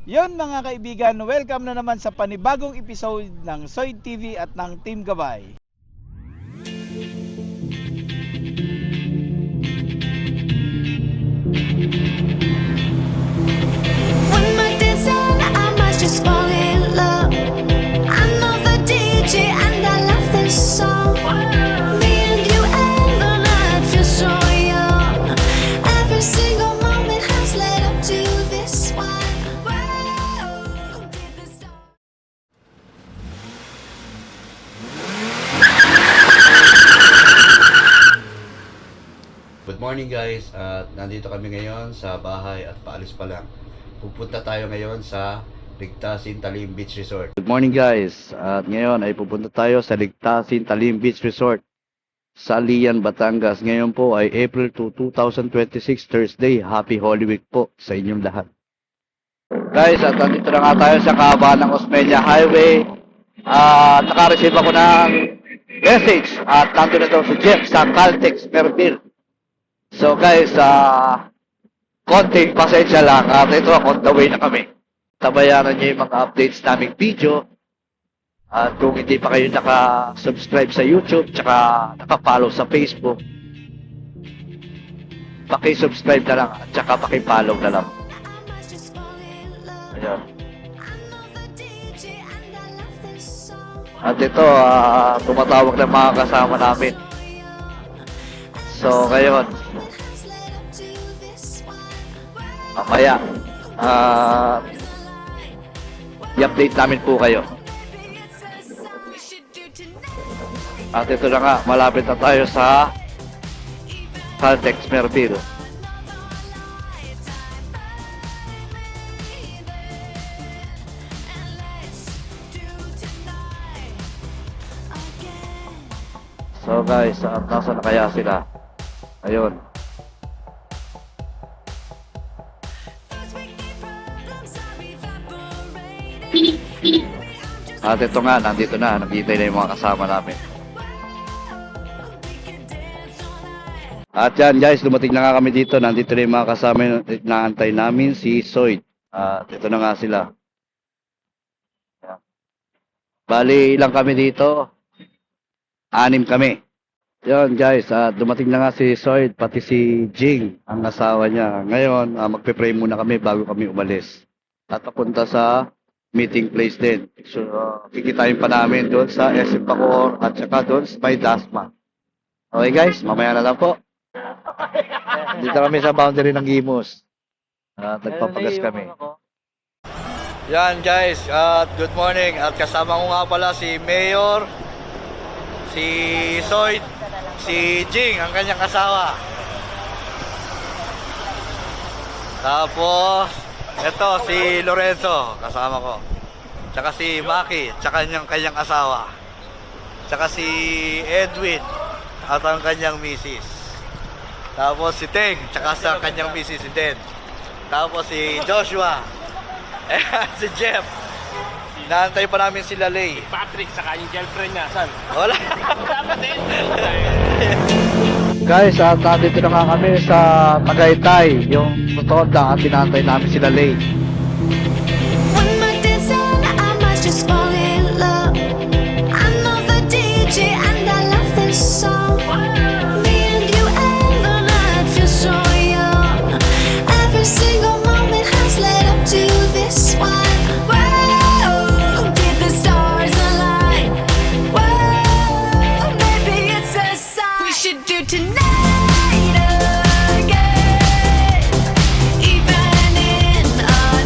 Yon mga kaibigan, welcome na naman sa panibagong episode ng Soid TV at ng Team Gabay. When my days end, I must just fall in love. I'm not the DJ and I love this song. Me and you and the night feel so young. Every single moment has led up to this one. Whoa, deepest dark. Good morning guys, at nandito kami ngayon sa bahay at paalis pa lang. Pupunta tayo ngayon sa Ligtasin Talim Beach Resort. Good morning guys, at ngayon ay pupunta tayo sa Ligtasin Talim Beach Resort sa Lian, Batangas. Ngayon po ay April 2, 2026, Thursday. Happy Holy Week po sa inyong lahat. Guys, at nandito na nga tayo sa kahabaan ng Osmeña Highway. Naka-receive ako ng message at nandun na daw si Jeff sa Caltex Merville. So guys, konting pasensya lang at ito, on the way na kami. Tabayanan nyo yung mga updates naming video. At kung hindi pa kayo naka-subscribe sa YouTube tsaka naka-follow sa Facebook, paki-subscribe na lang at tsaka paki-follow na lang. I must just fall in love. Ayan. I'm not the DJ and I love this song. At ito, tumatawag ng mga kasama namin. So ngayon, Has led up to this one. mamaya, i-update namin po kayo. Maybe it's a song we should do tonight. At ito na nga, malapit na tayo sa Caltex Merville. So guys, nasa na kaya sila? Ayun. At ito nga, nandito na, naghihintay na yung mga kasama namin. At yan guys, dumating na nga kami dito. Nandito na yung mga kasama na antay namin, si Soid. At ito na nga sila. Yan. Bali, ilang kami dito? 6 kami. Yan guys, dumating na nga si Soid, pati si Jing, ang asawa niya. Ngayon, magpe-pray muna kami bago kami umalis. At papunta sa meeting place din. So, kikitain pa namin doon sa SM Bacoor at saka doon sa may Dasma. Okay guys, mamaya na lang po. Dito kami sa boundary ng Gimus. Nagpapagas kami. Yan guys, good morning. At kasama ko nga pala si Mayor, si Soid, si Jing, ang kanyang asawa. Tapos, ito si Lorenzo, kasama ko. Tsaka si Maki, tsaka kanyang asawa. Tsaka si Edwin, at ang kanyang misis. Tapos si Teng, tsaka sa kanyang misis si Den. Tapos si Joshua, si Jeff. Naantay pa namin sila Lay. Patrick, saka yung girlfriend niya, saan? Wala. Dapat din. Guys, nandito na nga kami sa Tagaytay, yung rotonda at tinantay namin sila Lay. When my days end, I must just fall in love. I'm not the DJ and I love this song. Me and you and the night feel so young. Every single moment has led up to this one. Whoa, did the stars align? Whoa, maybe it's a sign we should do tonight again. Even in a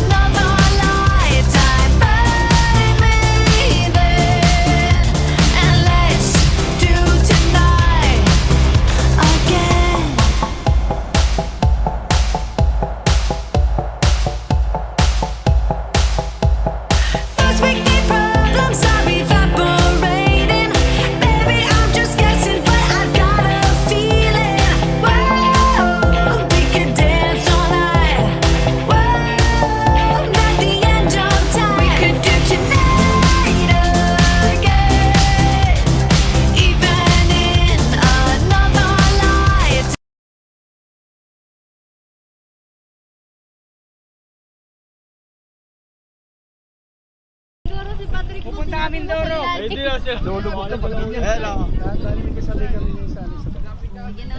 si Patrick po. Pupunta kami Mindoro. Hindi na siya. Lulubog na pag ganyan. Hello.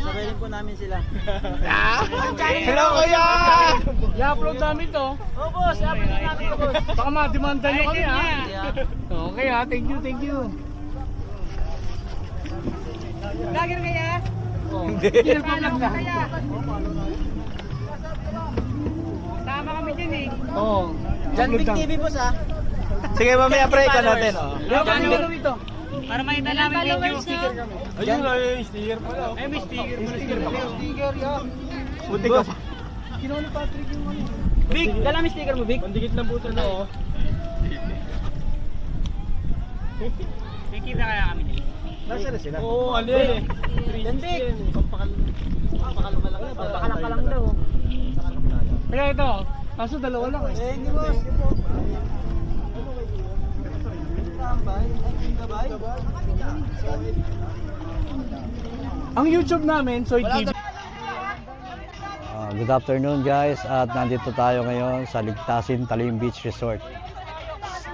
Sabayin po namin sila. Hello, kuya! I-upload namin to. Oh, boss. Upload namin to, boss. Baka ma-demanda nyo kami ha. Okay ha, thank you, thank you. Vlogger kaya? Hindi. Alam ko kaya. Tama kami dyan eh. Oo. John Big TV, boss ha. Sige, mamaya break ka natin. Oh. Ano ito? Para makita namin yung sticker kami. Ayun, ay sticker pala. Ay, may sticker. Sticker yan. Buti ka pa. Ginawa ni Patrick yung ano. Big, dala mo sticker mo, Big. Pandikit na buto na oh. Kikita kaya kami dito. Nasa na sila? Oo, ano yan eh. Yan, Big. Papakalang ka lang daw. Kaya ito, kaso dalawa lang eh. Hindi, boss. Ang YouTube namin, Soy TV. Good afternoon guys, at nandito tayo ngayon sa Ligtasin Talim Beach Resort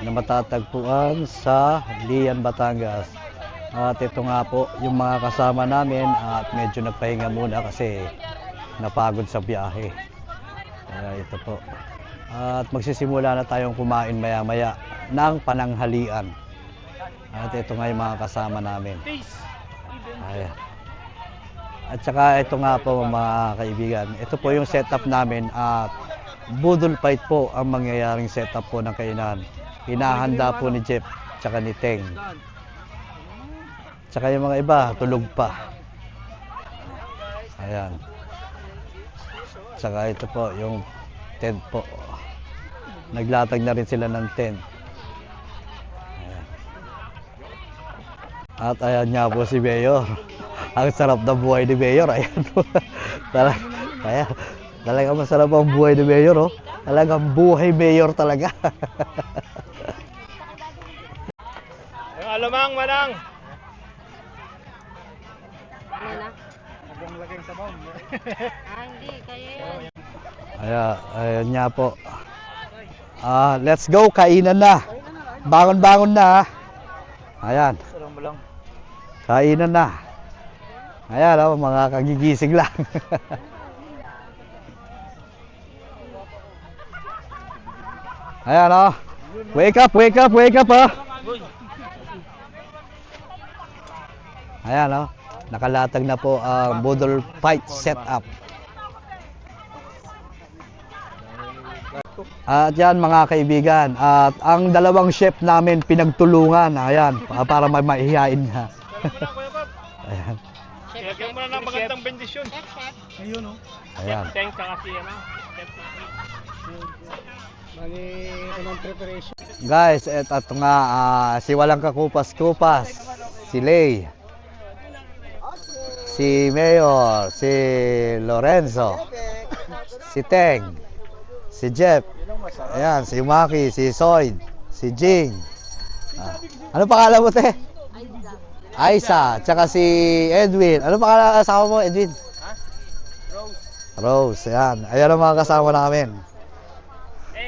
na matatagpuan sa Lian, Batangas. At ito nga po yung mga kasama namin at medyo nagpahinga muna kasi napagod sa biyahe. Kaya ito po. At magsisimula na tayong kumain maya maya ng pananghalian. At ito nga yung mga kasama namin. Ayan. At saka ito nga po mga kaibigan, ito po yung setup namin at budol fight po ang mangyayaring setup po ng kainan. Hinahanda po ni Jeff tsaka ni Teng. Tsaka yung mga iba, tulog pa. Ayan. Tsaka ito po yung tent po. Naglatag na rin sila ng tent. Ayan. At ayan nga po si Mayor. Ang sarap ng buhay ni Mayor. Ayan po. Talagang masarap ang buhay ni Mayor. Oh. Talagang buhay Mayor talaga. Yung alamang, manang. Hindi, kaya yan. Ayan nga po. Let's go. Kainan na. Bangon-bangon na. Ayan. Sarang mo lang. Kainan na. Ayan, oh, mga kagigising lang. Ayan, oh. Wake up, wake up, wake up, oh. Ayan, oh. Nakalatag na po ang budol fight setup. At yan mga kaibigan, at ang dalawang chef namin pinagtulungan. Ayan, para may maihihain na. Ayan. Kaya mo na ng magandang bendisyon. Ayun oh. Ayan. Thanks sa kasi ano. Mali unang preparation. Guys, ito nga si walang kakupas-kupas, si Lay, si Mayor, si Lorenzo, si Teng, si Jeff, ayan, si Maki, si Soyd, si Jing. Ano pangalan mo, te? Aiza, tsaka si Edwin. Ano pangalan kasama mo, Edwin? Rose. Rose, ayan. Ayan ang mga kasama namin.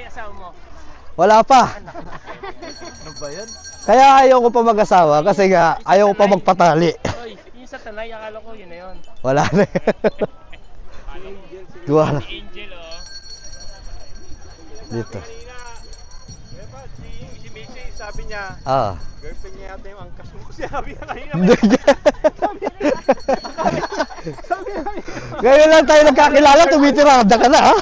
Asawa mo. Wala pa. Ano ba yan? Kaya ayaw ko pa mag-asawa kasi nga ayaw ko pa magpatali. Oy, yung sa tanay, akala ko yun na yun. Wala na. Wala. Angel oh. Dito. Si Macy, sabi niya, girlfriend niya yata yung angkas mo. Sabi niya kanina. Ngayon lang tayo nagkakilala, tumitirada ka na, ha?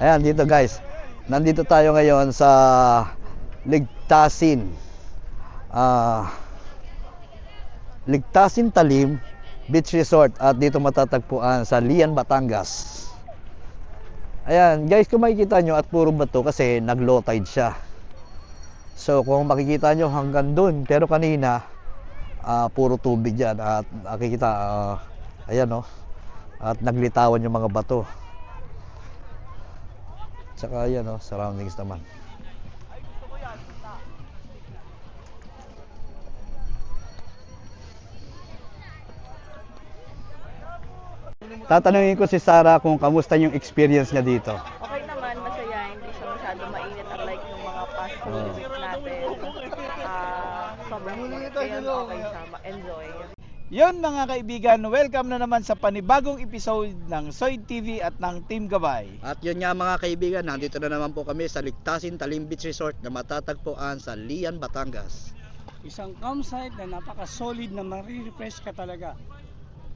Ayan, dito guys. Nandito tayo ngayon sa Ligtasin. Ligtasin Talim Beach Resort at dito matatagpuan sa Lian, Batangas. Ayan, guys, kung makikita nyo at puro bato kasi nag-low tide siya. So, kung makikita nyo hanggang dun, pero kanina puro tubig yan at nakikita ayan oh, at naglitawan yung mga bato. Tsaka ayan oh, surroundings naman. tatanungin ko si Sarah kung kamusta yung experience niya dito. Okay naman, masaya, hindi siya masyado mainit unlike yung mga past Holy Week natin. Sobrang init, kaya okay siya, ma-enjoy. Yon mga kaibigan, welcome na naman sa panibagong episode ng Soy TV at ng Team Gabay. At yun nga mga kaibigan, nandito na naman po kami sa Ligtasin Talim Beach Resort na matatagpuan sa Lian, Batangas. Isang campsite na napaka-solid na marirefresh ka talaga.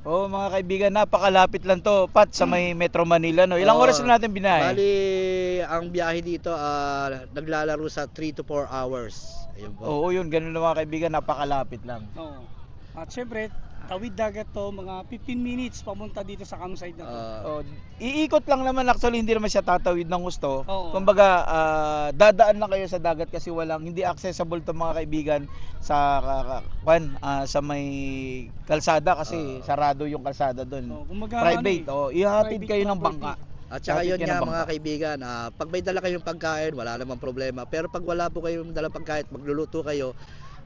Oh mga kaibigan, napakalapit lang to, Pat, sa may Metro Manila, no? Ilang Oo. oras na natin binahe? Bali, ang biyahe dito naglalaro sa 3 to 4 hours. Ayun po. Oo, yun, ganun na mga kaibigan, napakalapit lang. Oo. At syempre, tawid dagat to, mga 15 minutes pamunta dito sa campsite na to. Oh, iikot lang naman, actually hindi naman siya tatawid ng gusto. Oo. Kumbaga, dadaan lang kayo sa dagat kasi hindi accessible to mga kaibigan sa sa may kalsada kasi sarado yung kalsada doon. Oo, kumbaga, Private, ihatid private kayo ng property. bangka. At saka Ihatid yun kayo nga ng mga bangka. kaibigan, pag may dala kayong pagkain, wala namang problema. Pero pag wala po kayong dalang pagkain, magluluto kayo,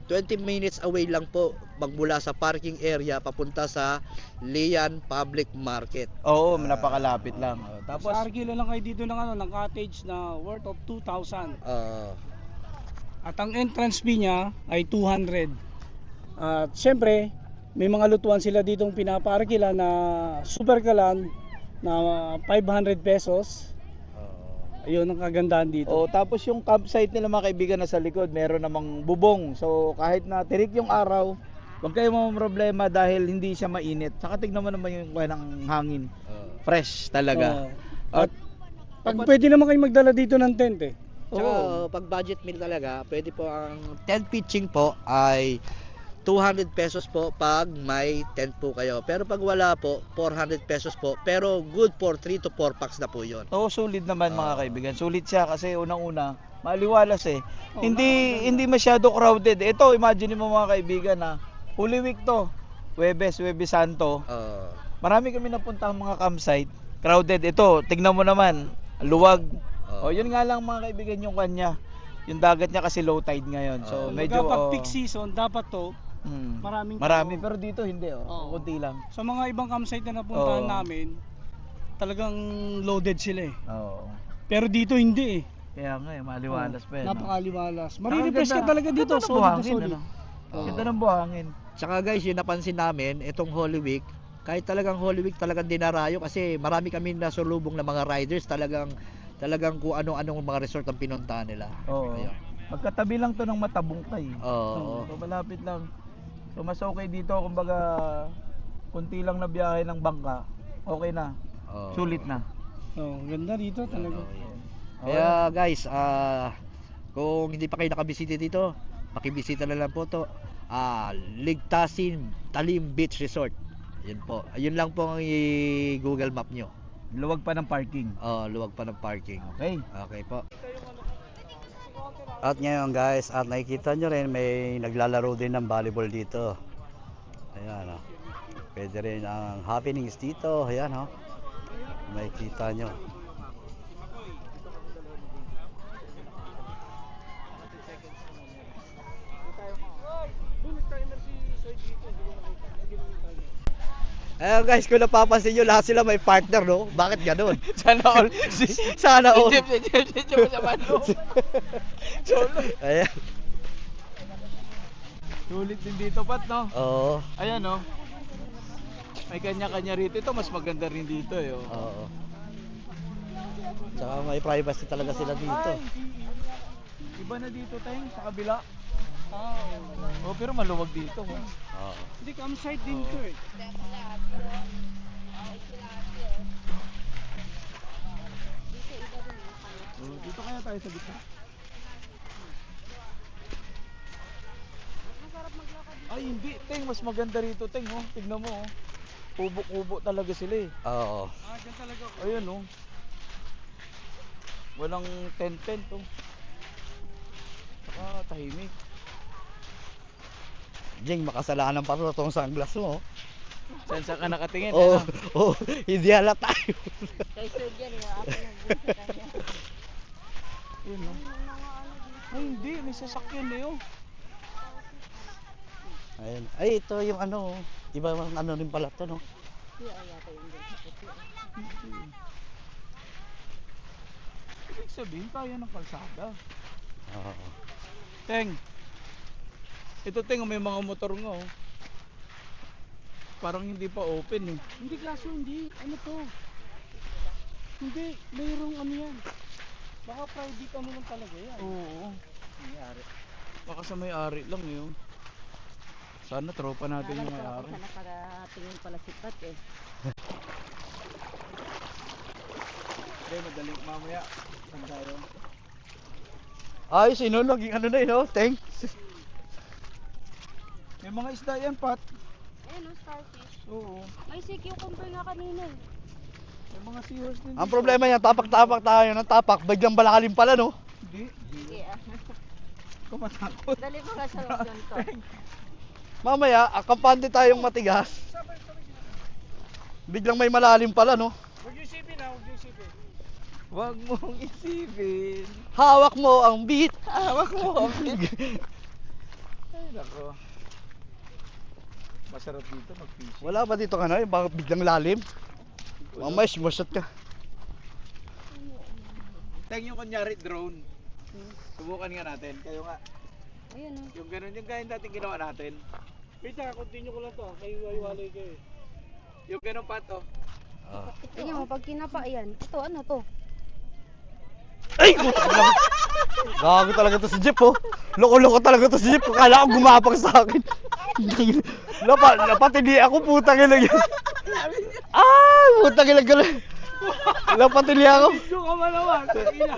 20 minutes away lang po magmula sa parking area papunta sa Lian Public Market. Oo, napakalapit lang. Oh, Tapos, tapos, argilo lang kayo dito ng cottage na worth of 2,000. At ang entrance fee niya ay 200. At syempre, may mga lutuan sila ditong pinapaarkila na super kalan na 500 pesos. Ayun ang kagandahan dito. tapos yung campsite nila mga kaibigan na sa likod, meron namang bubong. So kahit na tirik yung araw, huwag kayo problema dahil hindi siya mainit. Saka tignan mo naman yung ng hangin. Fresh talaga. Oo. At pag pwede naman kayo magdala dito ng tent eh. Tsaka pag budget meal talaga, pwede po ang tent pitching po ay 200 pesos po pag may tent po kayo. Pero pag wala po, 400 pesos po. Pero good for 3 to 4 packs na po yun. Oo, sulit naman mga kaibigan. Sulit siya kasi unang-una, maliwalas eh. Oo, Hindi masyado crowded. Ito, imagine mo mga kaibigan na Holy Week to. Huwebes Santo. Marami kami napunta mga campsite. Crowded. Ito, tignan mo naman. Luwag. Yun nga lang mga kaibigan yung kanya. Yung dagat niya kasi low tide ngayon. So medyo pag peak season, dapat to, marami tao. pero dito hindi Oo. kunti lang. Sa mga ibang campsite na napuntahan Oo. namin, talagang loaded sila eh. Oo. Pero dito hindi eh. Kaya nga maliwalas pa yan. Napakaliwalas. Ang Marirefresh ka ganda. talaga dito. Ganda ng Solid na buhangin, solid. ano? Oo. Ganda ng buhangin. Tsaka guys, yung napansin namin, itong Holy Week, kahit talagang Holy Week talagang dinarayo kasi marami kami nasulubong na mga riders, talagang kung ano-anong mga resort ang pinuntahan nila. Oo. Ayun. Magkatabi lang to ng Matabungkay. Oo. So malapit lang. So mas okay dito, kumbaga kunti lang na biyahe ng bangka. Okay na. Oo. Sulit na. Ganda dito talaga. Kaya guys, kung hindi pa kayo nakabisita dito, makibisita na lang po to. Ligtasin Talim Beach Resort. Yun po. Ayun lang po ang i-Google Map nyo. Luwag pa ng parking. Luwag pa ng parking. Okay. Okay po. At ngayon guys, at nakikita nyo rin may naglalaro din ng volleyball dito. Ayan Pwede rin ang happenings dito. Ayan makikita nyo. Ayan guys, kung napapansin nyo, lahat sila may partner, no? Bakit ganun? Sana all. Sana all. Jeep sa mano. Solo. Ayan. Sulit din dito, Pat, no? Oo. Ayan, no? May kanya-kanya rito. Ito, mas maganda rin dito, eh. Oh. Oo. Tsaka may privacy talaga sila dito. Iba na dito, Teng, sa kabila. Pero maluwag dito. Oo. Hindi, campsite din to eh. Dito kaya tayo sa gitna. Ay, hindi, Teng. Mas maganda rito, Teng. Tignan mo, Kubo-kubo talaga sila, eh. Oo. Dyan talaga. Ayun, Walang tent-tent, tahimik. Jing, makasalanan pa rin itong sunglass mo. Saan ka nakatingin? Oo. Hindi halata tayo. Kay Sir Jan, ako nag-book sa kanya. Yun, Ay, hindi. May sasakyan na yun. Ayun. Ay, ito yung iba rin pala to, no? puti ay yata yung dun sa puti. Ibig sabihin, kaya ng kalsada. Oo. Teng. Ito Teng, may mga motor nga oh. Parang hindi pa open eh. Hindi kaso hindi. Ano to? Hindi. Mayroong ano yan. Baka private ano lang talaga yan. Oo. Baka sa may-ari lang yun. Sana tropa natin yung may-ari. Sana paratingin pala si Pat eh. Okay, madali mamaya. Saan tayo? Ayos, naging ano na yun, no? Thanks. May mga isda yan, Pat. Ayun oh, starfish. Oo. May sea cucumber nga kanina eh. May mga seahorse din. Ang dito. problema niya, tapak-tapak tayo ng tapak, biglang balakalim pala, no? Hindi. Sige ah. Kumatakot. Dali mo nga sa option to. Mamaya, akampante tayong matigas. Biglang may malalim pala, no? Huwag yung isipin ha, huwag yung isipin. Huwag mong isipin. Hawak mo ang beat. Hawak mo. Ay, nako. Masarap dito mag-fishing. Wala ba dito ka na? Yung baka biglang lalim? Mamaya, smash ka. Teng yung kunyari drone. Subukan nga natin. Kayo nga. Ayun oh. Yung ganun, yung ganyan natin ginawa natin. Wait ha, continue ko lang to. Kayo iwalay kayo. Yung ganun pa to. Tingnan mo, pag kinapa yan. Ito, ano to? Ay! Gago talaga to si Jeep, oh. Loko-loko talaga to si Jeep. Kala ko gumapang sa akin. Lapatili ako, putang ina yan. Ah, putang ina galing. Lapatili ako.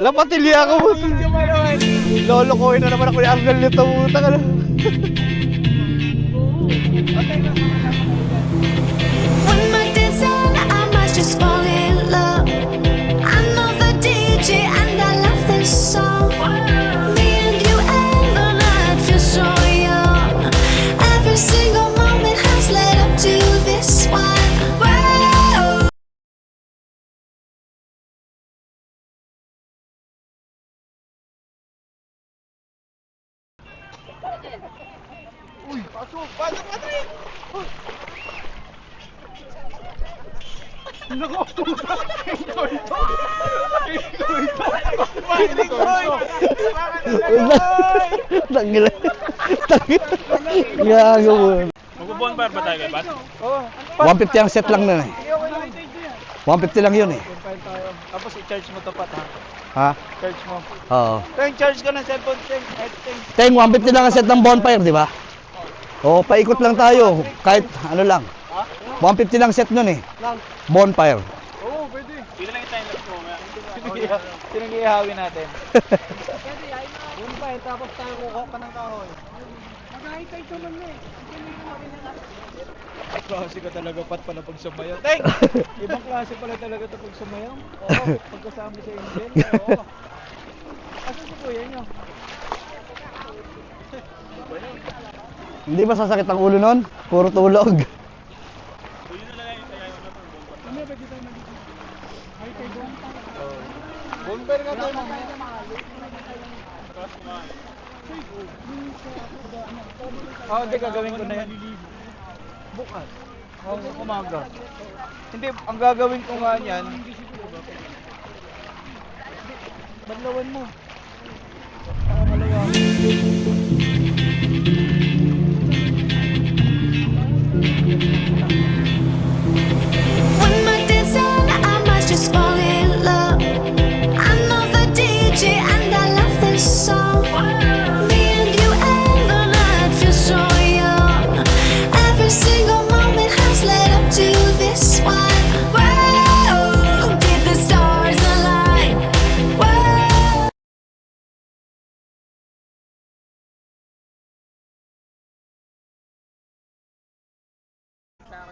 Lapatili ako, putang ina. Lolokohin na naman ako yung angle nito, putang ina. One more dance and I might just fall in love. I know the DJ and I love this song. Me and you and the night feel so young. Every single moment has led up to this one. Whoa. Uy, pasok! Pasok natin! Nako! Ito! Tangila. Gago mo. Mag-bonfire ba tayo, Pat? Oo. 150 ang set lang na eh. 150 lang yun eh. Bonfire tayo. Tapos i-charge mo to Pat ha. Ha? Charge mo. Oo. Teng, charge ka ng cellphone, Teng. Teng, 150 lang ang set ng bonfire, di ba? Oo, paikot lang tayo. Kahit ano lang. 150 lang set nun eh. Bonfire. Oo, pwede. Dito lang yung time lapse mo. Sinong ihawin natin? Bonfire, tapos tayo kukuha pa ng kahoy. Mag-high-tide naman na eh. Klase ka talaga Pat pala pag sumayaw. Teng! Ibang klase pala talaga ito pag sumayaw. Oo, pagkasama sa Angel. Oo. Asan si kuya nyo? Hindi ba sasakit ang ulo nun? Puro tulog. Bonfire nga tayo mamaya. Oo, hindi gagawin ko na yan. Bukas. Oo, umaga. Hindi, ang gagawin ko nga yan. Banlawan mo. One more dance and I might just fall in love. I know the DJ and I love this song. Me and you and the night feel so young. Every single moment has led up to this one. Whoa, did the stars align? Whoa.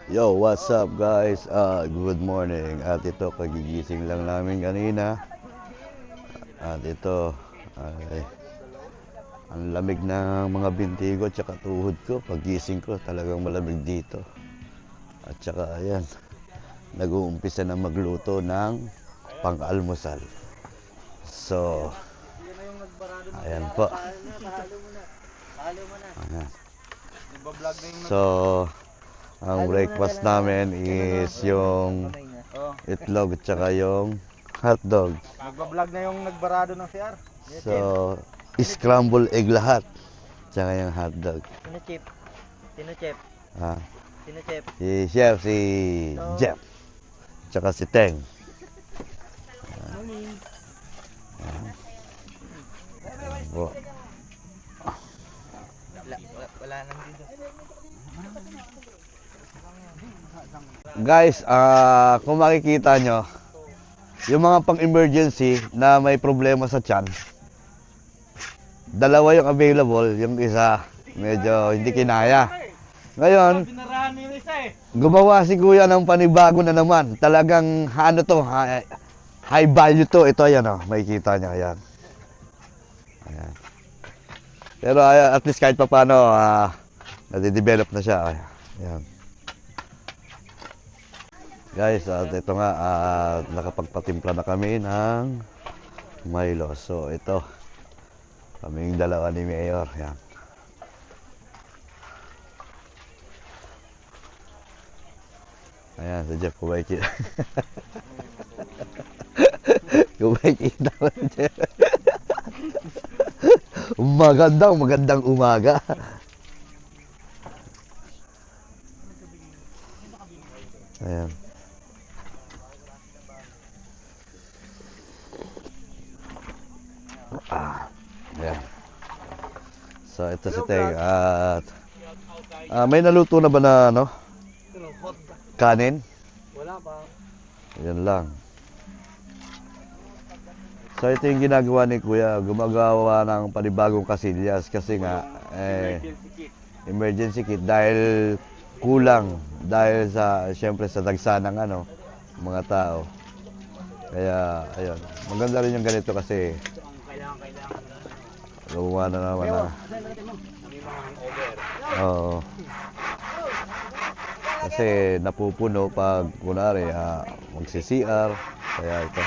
Yo, what's up guys? Good morning. At ito, kagigising lang namin kanina. At ito, ay, ang lamig ng mga binti ko at saka tuhod ko. Pagising ko, talagang malamig dito. At saka ayan, nag-uumpisa na magluto ng pang-almusal. So, ayan po. Ayan. So, Ang breakfast namin is yung itlog at saka yung hotdog. Nagbablog na yung nagbarado ng CR. So, scrambled egg lahat. Tsaka yung hotdog. Sino Chip? Sino Chip? Ah, Sino Chip? si Chef, si Jeff. Tsaka si Teng. Oh. Wala nang dito. Guys, kung makikita nyo, yung mga pang-emergency na may problema sa tiyan, dalawa yung available, yung isa medyo hindi kinaya. Ngayon, gumawa si Kuya ng panibago na naman. Talagang ano to, high value to. Ito ayan oh, makikita nyo, ayan. Ayan. Pero at least kahit pa paano, nade-develop na siya. Ayan. Guys, at ito nga, nakapagpatimpla na kami ng Milo. So ito, kaming dalawa ni Mayor. Ayan. Ayan, si Jeff, kung makikita. Kung makikita mo si Jeff. Magandang umaga. Ayan. Ayan. So ito si Teng at may naluto na ba na ano? Kanin? Wala pa. Yan lang. So ito yung ginagawa ni Kuya, gumagawa ng panibagong kasilyas kasi nga emergency kit dahil kulang dahil sa siyempre sa dagsa ng ano mga tao. Kaya ayun, maganda rin yung ganito kasi gumawa na naman na. Oo. Kasi napupuno pag kunwari magsi-CR, kaya ito.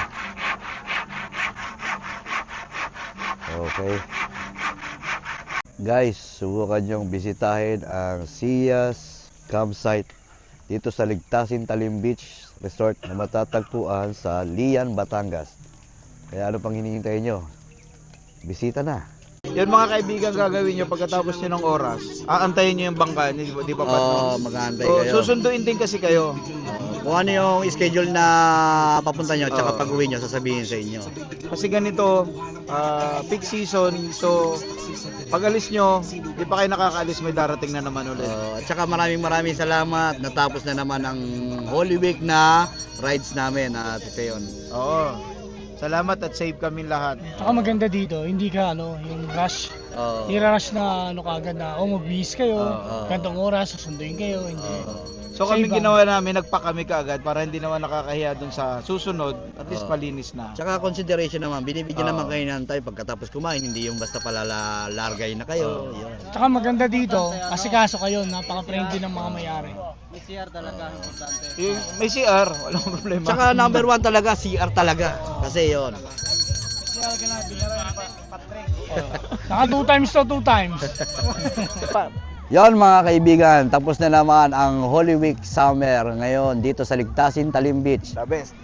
Okay. Guys, subukan nyong bisitahin ang Sias Campsite dito sa Ligtasin Talim Beach Resort na matatagpuan sa Lian, Batangas. Kaya ano pang hinihintay nyo? Bisita na. Yun mga kaibigan, gagawin nyo pagkatapos nyo ng oras, aantayin nyo yung bangka, di pa Oo, no? mag-aantay So, kayo. susunduin din kasi kayo. Kung ano yung schedule na papunta nyo, tsaka Oo. pag-uwi nyo, sasabihin sa inyo. Kasi ganito, peak season, so pag alis nyo, di pa kayo nakakaalis, may darating na naman ulit. At saka maraming salamat. Natapos na naman ang Holy Week na rides namin at ito yun. Oo. Salamat at safe kami lahat. Saka maganda dito, hindi ka yung rush. Oo. Rush na kagad na, magbihis kayo, Oo. gantong oras, susunduin kayo, hindi. So kami Sa iba. ginawa namin, nagpa kami kaagad para hindi naman nakakahiya dun sa susunod, at least Oo. malinis na. Tsaka consideration naman, binibigyan Oo. naman kayo ng time pagkatapos kumain, hindi yung basta palalargay na kayo. Yun. Saka maganda dito, asikaso kayo, napaka-friendly ng mga may-ari. May CR, walang problema. Tsaka number one talaga, CR talaga. Kasi yun. Naka 2 times to 2 times. Yon mga kaibigan, tapos na naman ang Holy Week Summer ngayon dito sa Ligtasin, Talim Beach. The best.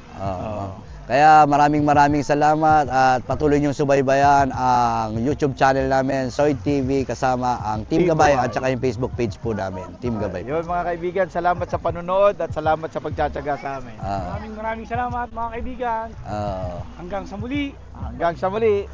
Kaya maraming salamat at patuloy niyong subaybayan ang YouTube channel namin, Soy TV, kasama ang Team Team Gabay Gabay. at saka yung Facebook page po namin, Team Gabay. Yun mga kaibigan, salamat sa panonood at salamat sa pagtsatsaga sa amin. Maraming salamat mga kaibigan. Hanggang sa muli. Hanggang sa muli.